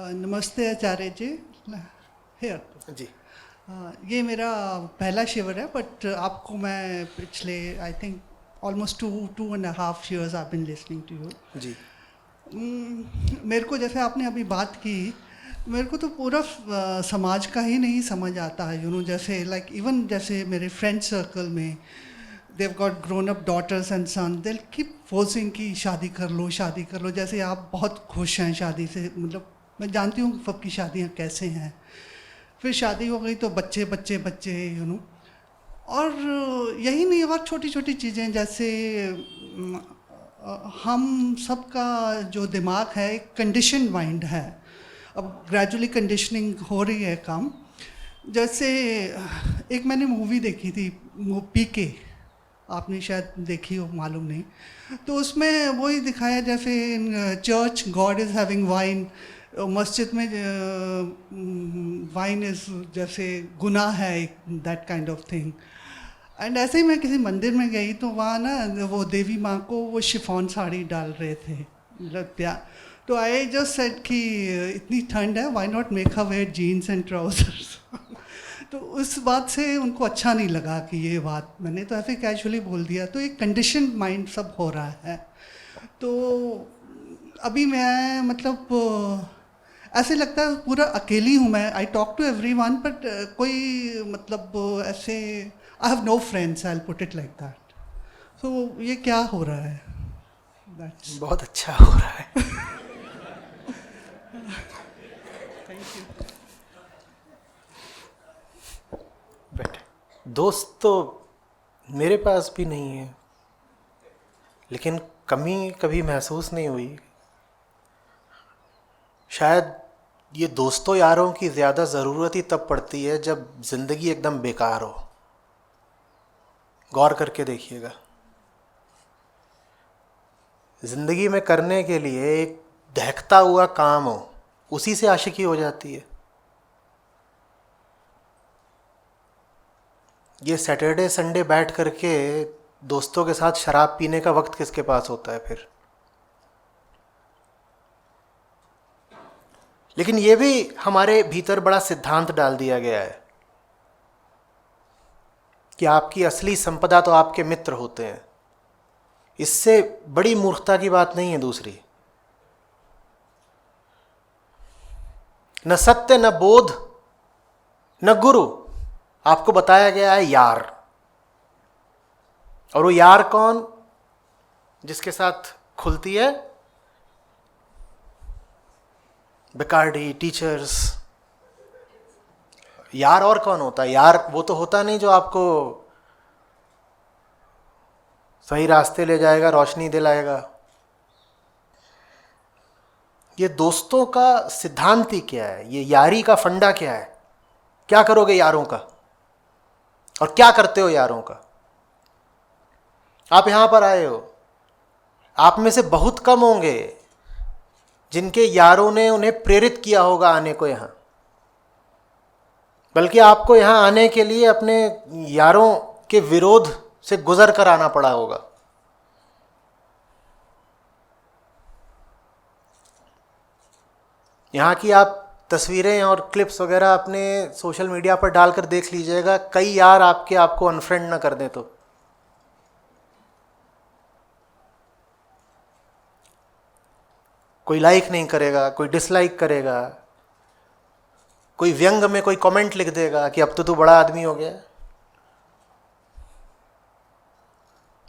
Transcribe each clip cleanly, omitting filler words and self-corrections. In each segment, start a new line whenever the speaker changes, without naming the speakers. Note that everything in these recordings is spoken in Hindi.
नमस्ते आचार्य जी। हेयर
जी।
ये मेरा पहला शिविर है, बट आपको मैं पिछले I think almost 2.5 years I been listening to you.
जी।
मेरे को जैसे आपने अभी बात की, मेरे को तो पूरा समाज का ही नहीं समझ आता है। जैसे लाइक इवन जैसे मेरे फ्रेंड सर्कल में they've got grown up daughters and son, they keep forcing कि शादी कर लो शादी कर लो, जैसे आप बहुत खुश हैं शादी से। मतलब मैं जानती हूँ सबकी शादियाँ कैसे हैं। फिर शादी हो गई तो बच्चे बच्चे बच्चे और यही नहीं, और छोटी छोटी चीज़ें जैसे हम सबका जो दिमाग है एक कंडीशन माइंड है। अब ग्रेजुअली कंडीशनिंग हो रही है काम। जैसे एक मैंने मूवी देखी थी, पीके, आपने शायद देखी हो, मालूम नहीं। तो उसमें वही दिखाया जैसे in church God is having wine, मस्जिद में वाइन इज़ जैसे गुनाह है, that kind of thing. And ऐसे ही मैं किसी मंदिर में गई तो वहाँ ना वो देवी माँ को वो शिफॉन साड़ी डाल रहे थे, मतलब तो आई जस्ट सेड कि इतनी ठंड है, why not make her wear jeans and trousers. तो उस बात से उनको अच्छा नहीं लगा कि ये बात मैंने तो ऐसे कैजुअली बोल दिया। तो एक कंडीशन माइंड सब हो रहा है। तो अभी मैं मतलब ऐसे लगता है पूरा अकेली हूँ मैं। I talk to everyone, but कोई मतलब ऐसे I have no friends, I put it like that. So ये क्या हो रहा है? दैट्स
बहुत अच्छा हो रहा है।
Thank you.
बैठे। दोस्त तो मेरे पास भी नहीं है, लेकिन कमी कभी महसूस नहीं हुई। शायद ये दोस्तों यारों की ज़्यादा ज़रूरत ही तब पड़ती है जब ज़िंदगी एकदम बेकार हो। गौर करके देखिएगा, ज़िंदगी में करने के लिए एक दहकता हुआ काम हो, उसी से आशिकी हो जाती है। ये सैटरडे संडे बैठ करके दोस्तों के साथ शराब पीने का वक्त किसके पास होता है फिर? लेकिन ये भी हमारे भीतर बड़ा सिद्धांत डाल दिया गया है कि आपकी असली संपदा तो आपके मित्र होते हैं। इससे बड़ी मूर्खता की बात नहीं है दूसरी। न सत्य, न बोध, न गुरु, आपको बताया गया है यार। और वो यार कौन? जिसके साथ खुलती है बेकारडी, टीचर्स। यार और कौन होता है? यार वो तो होता नहीं जो आपको सही रास्ते ले जाएगा, रोशनी दिलाएगा। ये दोस्तों का सिद्धांत ही क्या है? ये यारी का फंडा क्या है? क्या करोगे यारों का, और क्या करते हो यारों का? आप यहां पर आए हो, आप में से बहुत कम होंगे जिनके यारों ने उन्हें प्रेरित किया होगा आने को यहां। बल्कि आपको यहां आने के लिए अपने यारों के विरोध से गुजर कर आना पड़ा होगा। यहाँ की आप तस्वीरें और क्लिप्स वगैरह अपने सोशल मीडिया पर डालकर देख लीजिएगा। कई यार आपको अनफ्रेंड ना कर दें तो। कोई लाइक नहीं करेगा, कोई डिसलाइक करेगा, कोई व्यंग में कोई कमेंट लिख देगा कि अब तो तू बड़ा आदमी हो गया,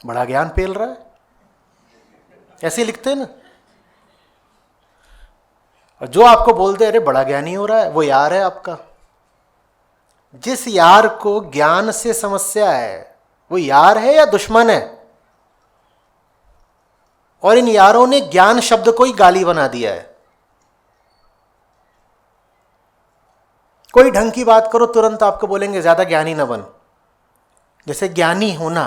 बड़ा ज्ञान पेल रहा है, ऐसे लिखते हैं ना। और जो आपको बोल दे अरे बड़ा ज्ञानी हो रहा है, वो यार है आपका। जिस यार को ज्ञान से समस्या है, वो यार है या दुश्मन है? और इन यारों ने ज्ञान शब्द को ही गाली बना दिया है। कोई ढंग की बात करो तुरंत आपको बोलेंगे ज्यादा ज्ञानी ना बन, जैसे ज्ञानी होना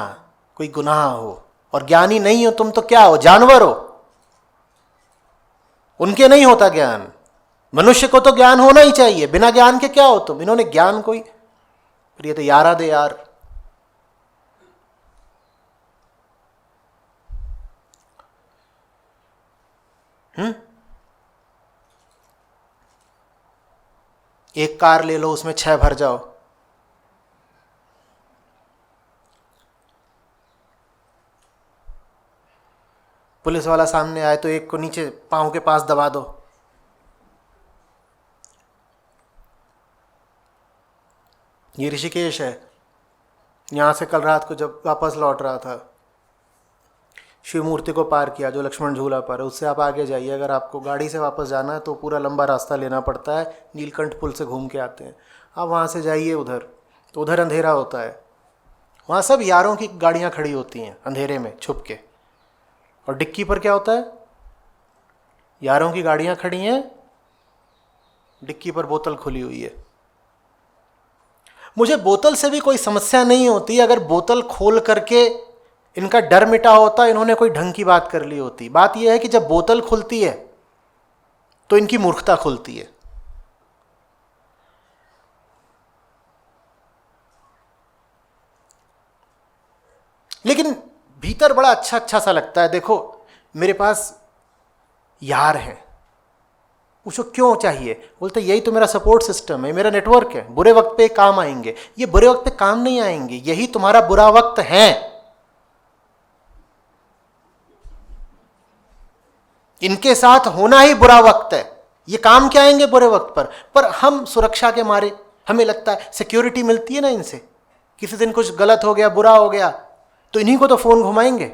कोई गुनाह हो। और ज्ञानी नहीं हो तुम तो क्या हो? जानवर हो। उनके नहीं होता ज्ञान। मनुष्य को तो ज्ञान होना ही चाहिए, बिना ज्ञान के क्या हो तुम? इन्होंने ज्ञान कोई, ये तो यारा दे यार। एक कार ले लो, उसमें 6 भर जाओ। पुलिस वाला सामने आए तो एक को नीचे पांव के पास दबा दो। ये ऋषिकेश है। यहाँ से कल रात को जब वापस लौट रहा था, शिव मूर्ति को पार किया जो लक्ष्मण झूला पर है, उससे आप आगे जाइए। अगर आपको गाड़ी से वापस जाना है तो पूरा लंबा रास्ता लेना पड़ता है, नीलकंठ पुल से घूम के आते हैं। आप वहाँ से जाइए उधर, तो उधर अंधेरा होता है। वहाँ सब यारों की गाड़ियाँ खड़ी होती हैं अंधेरे में छुप के, और डिक्की पर क्या होता है? यारों की गाड़ियाँ खड़ी हैं, डिक्की पर बोतल खुली हुई है। मुझे बोतल से भी कोई समस्या नहीं होती अगर बोतल खोल करके इनका डर मिटा होता, इन्होंने कोई ढंग की बात कर ली होती। बात यह है कि जब बोतल खुलती है तो इनकी मूर्खता खुलती है। लेकिन भीतर बड़ा अच्छा अच्छा सा लगता है। देखो मेरे पास यार हैं। पूछो क्यों चाहिए? बोलते यही तो मेरा सपोर्ट सिस्टम है, मेरा नेटवर्क है, बुरे वक्त पे काम आएंगे। ये बुरे वक्त पे काम नहीं आएंगे, यही तुम्हारा बुरा वक्त है। इनके साथ होना ही बुरा वक्त है। ये काम क्या आएंगे बुरे वक्त पर हम सुरक्षा के मारे, हमें लगता है सिक्योरिटी मिलती है ना इनसे। किसी दिन कुछ गलत हो गया, बुरा हो गया, तो इन्हीं को तो फोन घुमाएंगे।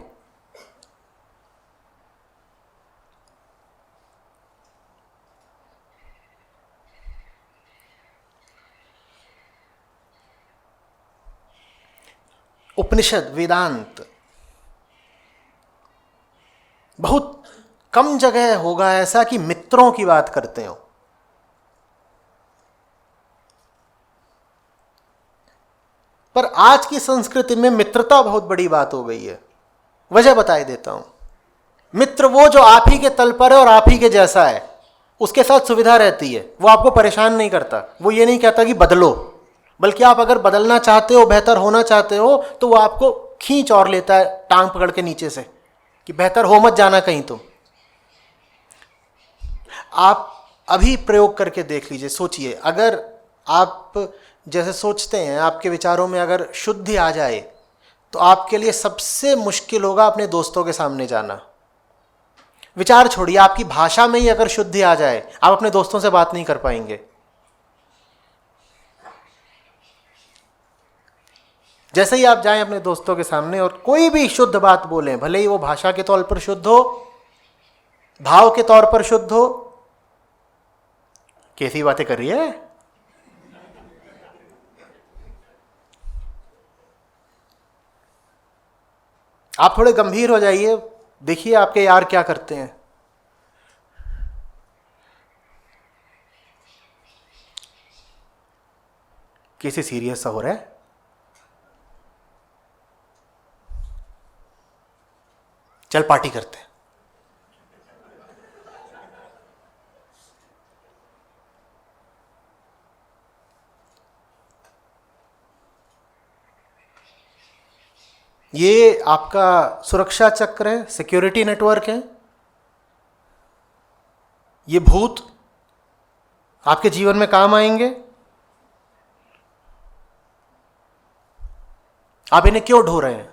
उपनिषद, वेदांत, बहुत कम जगह होगा ऐसा कि मित्रों की बात करते हो। पर आज की संस्कृति में मित्रता बहुत बड़ी बात हो गई है। वजह बताई देता हूं। मित्र वो जो आप ही के तल पर है और आप ही के जैसा है, उसके साथ सुविधा रहती है, वो आपको परेशान नहीं करता। वो ये नहीं कहता कि बदलो, बल्कि आप अगर बदलना चाहते हो, बेहतर होना चाहते हो, तो वो आपको खींच और लेता है टांग पकड़ के नीचे से कि बेहतर हो मत जाना कहीं तुम। आप अभी प्रयोग करके देख लीजिए, सोचिए, अगर आप जैसे सोचते हैं, आपके विचारों में अगर शुद्धि आ जाए तो आपके लिए सबसे मुश्किल होगा अपने दोस्तों के सामने जाना। विचार छोड़िए, आपकी भाषा में ही अगर शुद्धि आ जाए, आप अपने दोस्तों से बात नहीं कर पाएंगे। जैसे ही आप जाएं अपने दोस्तों के सामने और कोई भी शुद्ध बात बोलें, भले ही वो भाषा के तौर पर शुद्ध हो, भाव के तौर पर शुद्ध हो, कैसी बातें कर रही है, आप थोड़े गंभीर हो जाइए, देखिए आपके यार क्या करते हैं। कैसे सीरियस सा हो रहा है? चल पार्टी करते हैं। ये आपका सुरक्षा चक्र है, सिक्योरिटी नेटवर्क है। ये भूत आपके जीवन में काम आएंगे। आप इन्हें क्यों ढो रहे हैं?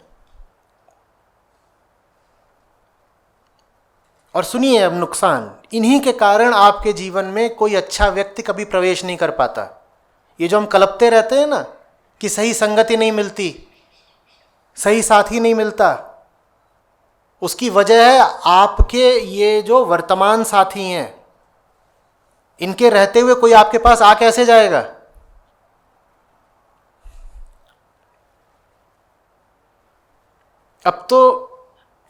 और सुनिए अब नुकसान, इन्हीं के कारण आपके जीवन में कोई अच्छा व्यक्ति कभी प्रवेश नहीं कर पाता। ये जो हम कलपते रहते हैं ना कि सही संगति नहीं मिलती, सही साथी नहीं मिलता, उसकी वजह है आपके ये जो वर्तमान साथी हैं, इनके रहते हुए कोई आपके पास आ कैसे जाएगा? अब तो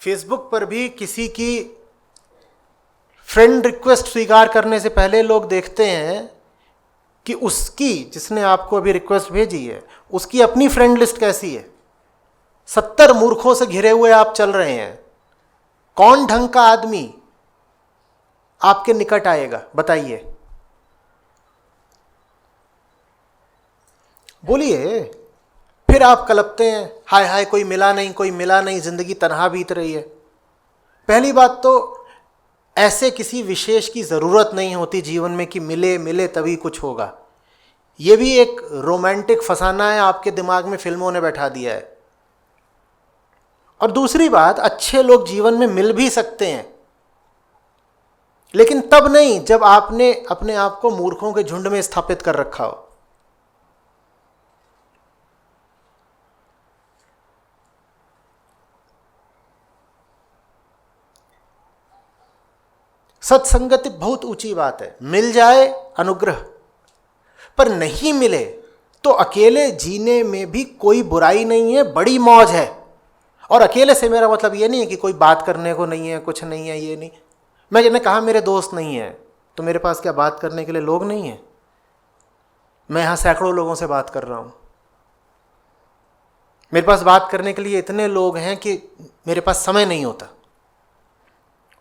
फेसबुक पर भी किसी की फ्रेंड रिक्वेस्ट स्वीकार करने से पहले लोग देखते हैं कि उसकी, जिसने आपको अभी रिक्वेस्ट भेजी है, उसकी अपनी फ्रेंड लिस्ट कैसी है। 70 मूर्खों से घिरे हुए आप चल रहे हैं, कौन ढंग का आदमी आपके निकट आएगा बताइए? बोलिए। फिर आप कलपते हैं, हाय हाय कोई मिला नहीं, कोई मिला नहीं, जिंदगी तनहा बीत रही है। पहली बात तो ऐसे किसी विशेष की जरूरत नहीं होती जीवन में कि मिले मिले तभी कुछ होगा। ये भी एक रोमांटिक फसाना है, आपके दिमाग में फिल्मों ने बैठा दिया है। और दूसरी बात, अच्छे लोग जीवन में मिल भी सकते हैं, लेकिन तब नहीं जब आपने अपने आप को मूर्खों के झुंड में स्थापित कर रखा हो। सत्संगति बहुत ऊंची बात है, मिल जाए अनुग्रह, पर नहीं मिले तो अकेले जीने में भी कोई बुराई नहीं है, बड़ी मौज है। और अकेले से मेरा मतलब ये नहीं है कि कोई बात करने को नहीं है, कुछ नहीं है, ये नहीं। मैंने कहा मेरे दोस्त नहीं है, तो मेरे पास क्या बात करने के लिए लोग नहीं है? मैं यहां सैकड़ों लोगों से बात कर रहा हूं। मेरे पास बात करने के लिए इतने लोग हैं कि मेरे पास समय नहीं होता,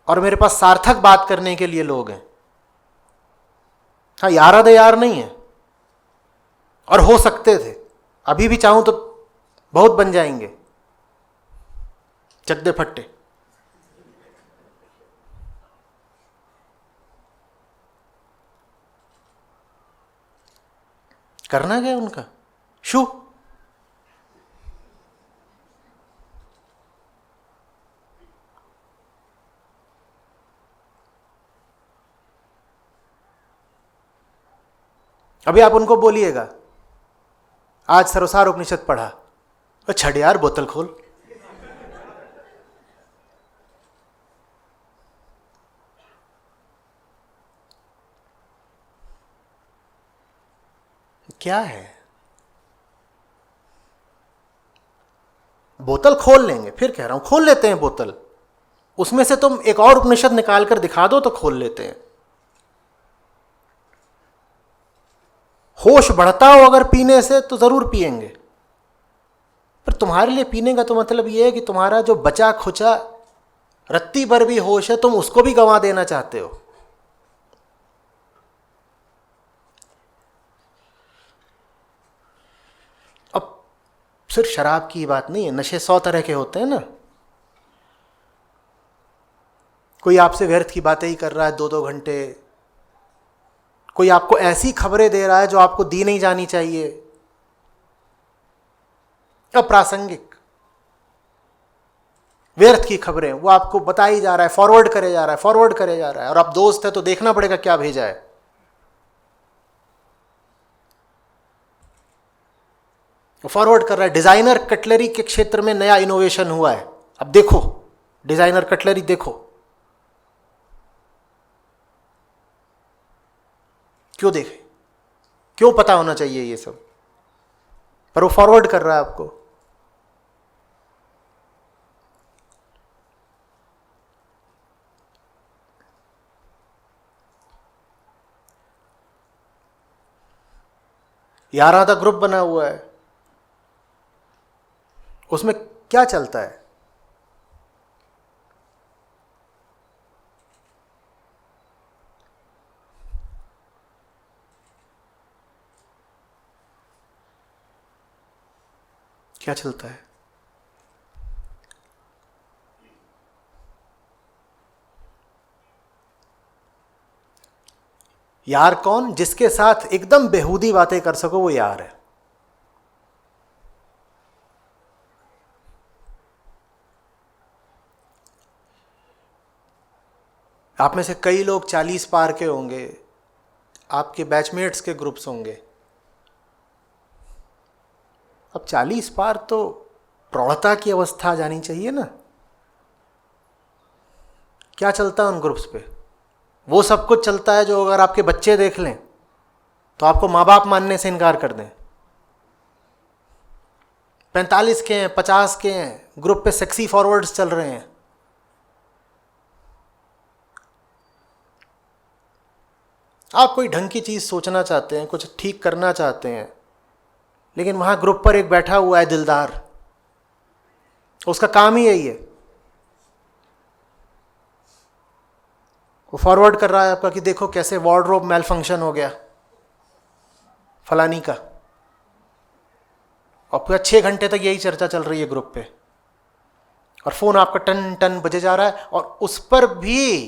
और मेरे पास सार्थक बात करने के लिए लोग हैं। हाँ, यारा दे यार नहीं है, और हो सकते थे, अभी भी चाहूं तो बहुत बन जाएंगे चद्दे फट्टे। करना क्या उनका शू? अभी आप उनको बोलिएगा आज सर्वसार उपनिषद पढ़ा, छड़ यार बोतल खोल। क्या है? बोतल खोल लेंगे, फिर कह रहा हूं खोल लेते हैं बोतल, उसमें से तुम एक और उपनिषद निकाल कर दिखा दो तो खोल लेते हैं। होश बढ़ता हो अगर पीने से तो जरूर पिएंगे, पर तुम्हारे लिए पीने का तो मतलब यह है कि तुम्हारा जो बचा खुचा रत्ती भर भी होश है, तुम उसको भी गंवा देना चाहते हो। अब सिर्फ शराब की बात नहीं है, नशे 100 तरह के होते हैं ना। कोई आपसे व्यर्थ की बातें ही कर रहा है 2-2 घंटे, कोई आपको ऐसी खबरें दे रहा है जो आपको दी नहीं जानी चाहिए, अप्रासंगिक व्यर्थ की खबरें वो आपको बताई जा रहा है, फॉरवर्ड करे जा रहा है, फॉरवर्ड करे जा रहा है, और आप दोस्त है तो देखना पड़ेगा क्या भेजा है। फॉरवर्ड कर रहा है, डिजाइनर कटलरी के क्षेत्र में नया इनोवेशन हुआ है, अब देखो डिजाइनर कटलरी देखो। क्यों देखें? क्यों पता होना चाहिए ये सब? पर वो फॉरवर्ड कर रहा है आपको। यारा का ग्रुप बना हुआ है, उसमें क्या चलता है? क्या चलता है? यार कौन? जिसके साथ एकदम बेहूदी बातें कर सको वो यार है। आप में से कई लोग 40 पार के होंगे, आपके बैचमेट्स के ग्रुप्स होंगे। अब 40 पार तो प्रौढ़ता की अवस्था आ जानी चाहिए ना। क्या चलता है उन ग्रुप्स पे? वो सब कुछ चलता है जो अगर आपके बच्चे देख लें तो आपको माँ बाप मानने से इनकार कर दें। 45 के हैं, 50 के हैं, ग्रुप पे सेक्सी फॉरवर्ड्स चल रहे हैं। आप कोई ढंग की चीज़ सोचना चाहते हैं, कुछ ठीक करना चाहते हैं, लेकिन वहां ग्रुप पर एक बैठा हुआ है दिलदार, उसका काम ही यही है, वो फॉरवर्ड कर रहा है आपका कि देखो कैसे वार्डरोब मेल फंक्शन हो गया फलानी का, और पूरा 6 घंटे तक यही चर्चा चल रही है ग्रुप पे, और फोन आपका टन टन बजे जा रहा है, और उस पर भी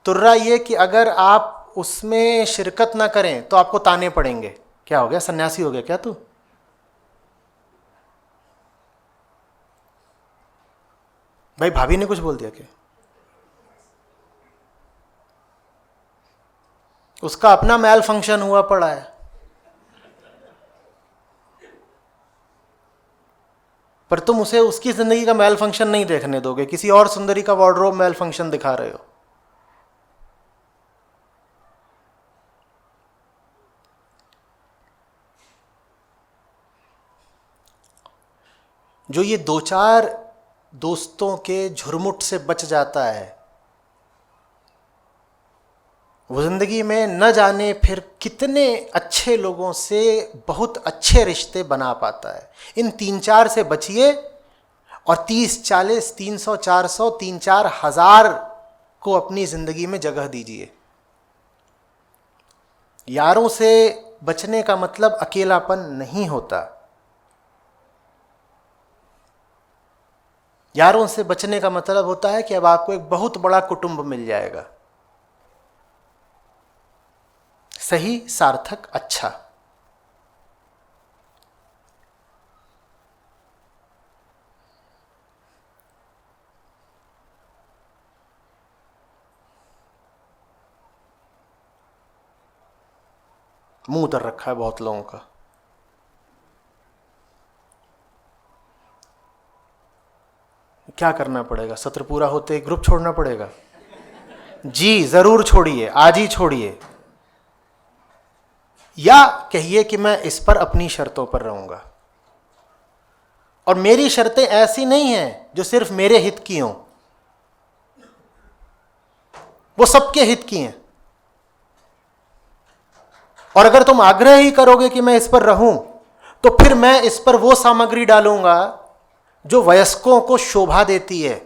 तुर्रा ये कि अगर आप उसमें शिरकत ना करें तो आपको ताने पड़ेंगे। क्या हो गया, सन्यासी हो गया क्या तू? भाई भाभी ने कुछ बोल दिया क्या? उसका अपना मैल फंक्शन हुआ पड़ा है। पर तुम उसे उसकी जिंदगी का मैल फंक्शन नहीं देखने दोगे, किसी और सुंदरी का वार्डरोब मैल फंक्शन दिखा रहे हो। जो ये दो चार दोस्तों के झुरमुट से बच जाता है, वो जिंदगी में न जाने फिर कितने अच्छे लोगों से बहुत अच्छे रिश्ते बना पाता है। इन 3-4 से बचिए और 30-40, 300, 400, 3-4 हजार को अपनी जिंदगी में जगह दीजिए। यारों से बचने का मतलब अकेलापन नहीं होता। यारों से बचने का मतलब होता है कि अब आपको एक बहुत बड़ा कुटुंब मिल जाएगा, सही, सार्थक, अच्छा। मुंह उतर रखा है बहुत लोगों का। क्या करना पड़ेगा? सत्र पूरा होते ही ग्रुप छोड़ना पड़ेगा? जी जरूर छोड़िए, आज ही छोड़िए। या कहिए कि मैं इस पर अपनी शर्तों पर रहूंगा, और मेरी शर्तें ऐसी नहीं हैं जो सिर्फ मेरे हित की हों, वो सबके हित की हैं। और अगर तुम आग्रह ही करोगे कि मैं इस पर रहूं, तो फिर मैं इस पर वो सामग्री डालूंगा जो वयस्कों को शोभा देती है,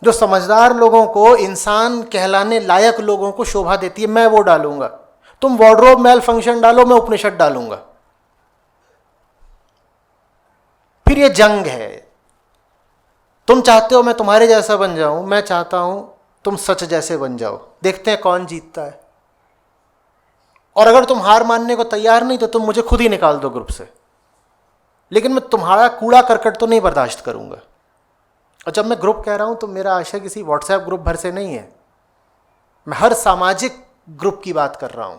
जो समझदार लोगों को, इंसान कहलाने लायक लोगों को शोभा देती है, मैं वो डालूंगा। तुम वार्डरोब मैल फंक्शन डालो, मैं उपनिषद डालूंगा। फिर ये जंग है। तुम चाहते हो मैं तुम्हारे जैसा बन जाऊं, मैं चाहता हूं तुम सच जैसे बन जाओ। देखते हैं कौन जीतता है। और अगर तुम हार मानने को तैयार नहीं तो तुम मुझे खुद ही निकाल दो ग्रुप से, लेकिन मैं तुम्हारा कूड़ा करकट तो नहीं बर्दाश्त करूंगा। और जब मैं ग्रुप कह रहा हूं तो मेरा आशय किसी व्हाट्सएप ग्रुप भर से नहीं है, मैं हर सामाजिक ग्रुप की बात कर रहा हूं।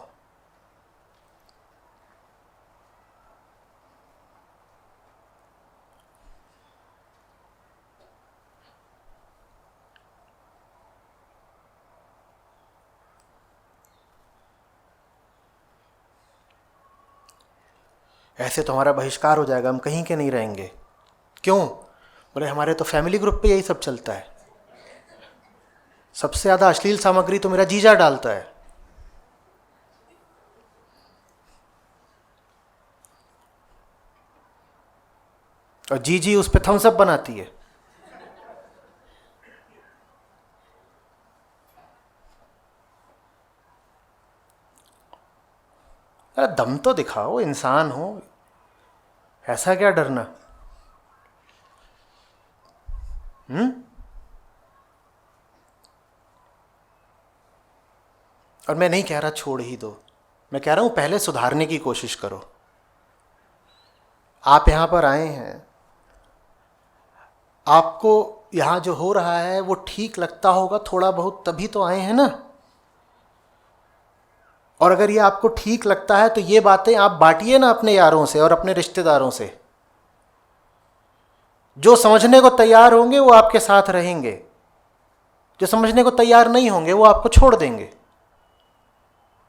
ऐसे तो हमारा बहिष्कार हो जाएगा, हम कहीं के नहीं रहेंगे। क्यों? बोले हमारे तो फैमिली ग्रुप पे यही सब चलता है। सबसे ज़्यादा अश्लील सामग्री तो मेरा जीजा डालता है। और जीजी उस पे थम्स अप बनाती है। अरे दम तो दिखाओ, इंसान हो, ऐसा क्या डरना? और मैं नहीं कह रहा छोड़ ही दो, मैं कह रहा हूं पहले सुधारने की कोशिश करो। आप यहां पर आए हैं, आपको यहां जो हो रहा है वो ठीक लगता होगा थोड़ा बहुत, तभी तो आए हैं ना। और अगर ये आपको ठीक लगता है तो ये बातें आप बांटिए ना अपने यारों से और अपने रिश्तेदारों से। जो समझने को तैयार होंगे वो आपके साथ रहेंगे, जो समझने को तैयार नहीं होंगे वो आपको छोड़ देंगे।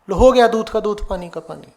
लो, हो गया दूध का दूध, पानी का पानी।